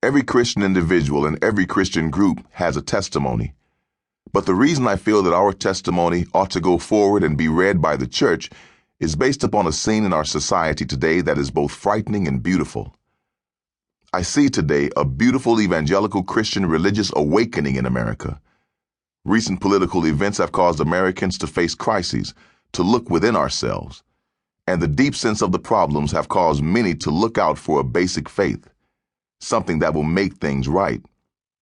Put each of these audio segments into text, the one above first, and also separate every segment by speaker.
Speaker 1: Every Christian individual and every Christian group has a testimony. But the reason I feel that our testimony ought to go forward and be read by the church is based upon a scene in our society today that is both frightening and beautiful. I see today a beautiful evangelical Christian religious awakening in America. Recent political events have caused Americans to face crises, to look within ourselves, and the deep sense of the problems have caused many to look out for a basic faith, something that will make things right,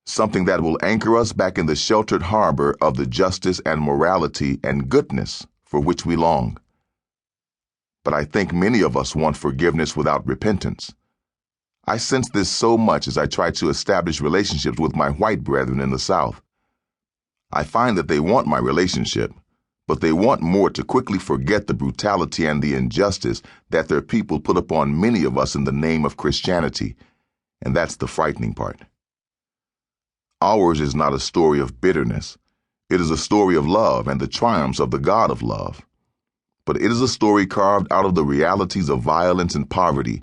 Speaker 1: something that will anchor us back in the sheltered harbor of the justice and morality and goodness for which we long. But I think many of us want forgiveness without repentance. I sense this so much as I try to establish relationships with my white brethren in the South. I find that they want my relationship, but they want more to quickly forget the brutality and the injustice that their people put upon many of us in the name of Christianity, and that's the frightening part. Ours is not a story of bitterness. It is a story of love and the triumphs of the God of love. But it is a story carved out of the realities of violence and poverty,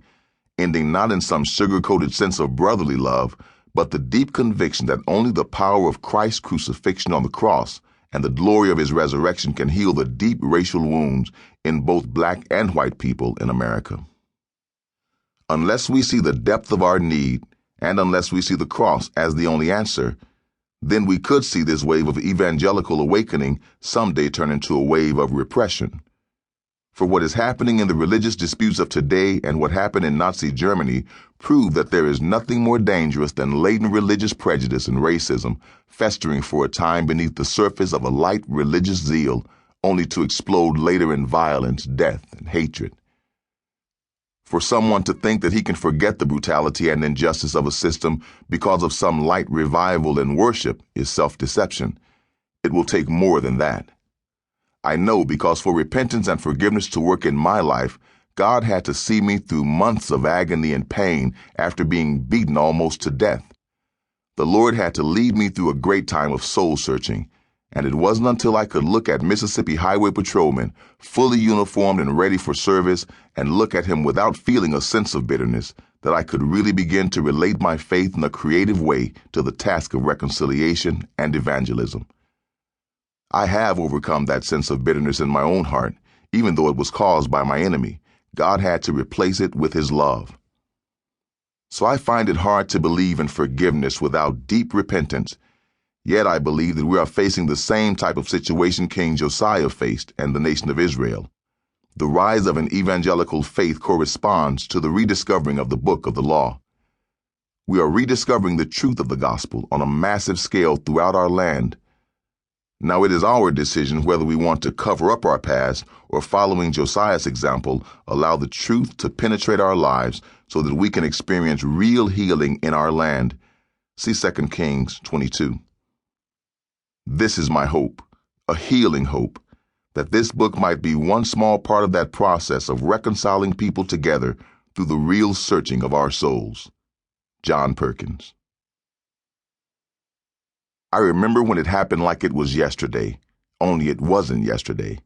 Speaker 1: ending not in some sugar-coated sense of brotherly love, but the deep conviction that only the power of Christ's crucifixion on the cross and the glory of his resurrection can heal the deep racial wounds in both black and white people in America. Unless we see the depth of our need, and unless we see the cross as the only answer, then we could see this wave of evangelical awakening someday turn into a wave of repression. For what is happening in the religious disputes of today and what happened in Nazi Germany prove that there is nothing more dangerous than latent religious prejudice and racism festering for a time beneath the surface of a light religious zeal, only to explode later in violence, death, and hatred. For someone to think that he can forget the brutality and injustice of a system because of some light revival in worship is self-deception. It will take more than that. I know because for repentance and forgiveness to work in my life, God had to see me through months of agony and pain after being beaten almost to death. The Lord had to lead me through a great time of soul searching, and it wasn't until I could look at Mississippi Highway Patrolman, fully uniformed and ready for service, and look at him without feeling a sense of bitterness, that I could really begin to relate my faith in a creative way to the task of reconciliation and evangelism. I have overcome that sense of bitterness in my own heart, even though it was caused by my enemy. God had to replace it with his love. So I find it hard to believe in forgiveness without deep repentance. Yet I believe that we are facing the same type of situation King Josiah faced and the nation of Israel. The rise of an evangelical faith corresponds to the rediscovering of the book of the law. We are rediscovering the truth of the gospel on a massive scale throughout our land. Now it is our decision whether we want to cover up our past or, following Josiah's example, allow the truth to penetrate our lives so that we can experience real healing in our land. See 2 Kings 22. This is my hope, a healing hope, that this book might be one small part of that process of reconciling people together through the real searching of our souls. John Perkins. I remember when it happened like it was yesterday, only it wasn't yesterday.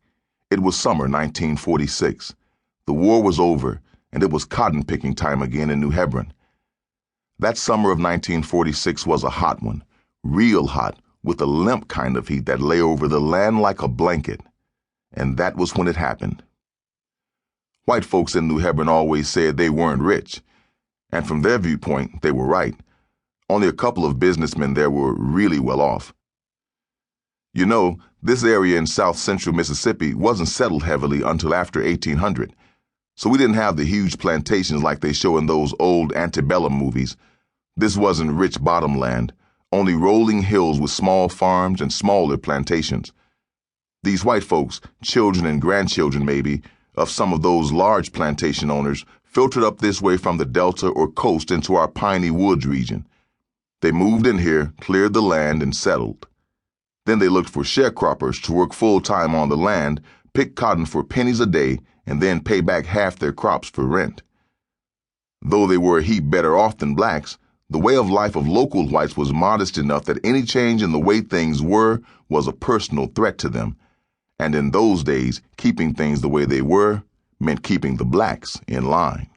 Speaker 1: It was summer 1946. The war was over, and it was cotton-picking time again in New Hebron. That summer of 1946 was a hot one, real hot, with a limp kind of heat that lay over the land like a blanket. And that was when it happened. White folks in New Hebron always said they weren't rich, and from their viewpoint, they were right. Only a couple of businessmen there were really well off. You know, this area in south-central Mississippi wasn't settled heavily until after 1800, so we didn't have the huge plantations like they show in those old antebellum movies. This wasn't rich bottomland, only rolling hills with small farms and smaller plantations. These white folks, children and grandchildren maybe, of some of those large plantation owners, filtered up this way from the delta or coast into our piney woods region. They moved in here, cleared the land, and settled. Then they looked for sharecroppers to work full-time on the land, pick cotton for pennies a day, and then pay back half their crops for rent. Though they were a heap better off than blacks, the way of life of local whites was modest enough that any change in the way things were was a personal threat to them. And in those days, keeping things the way they were meant keeping the blacks in line.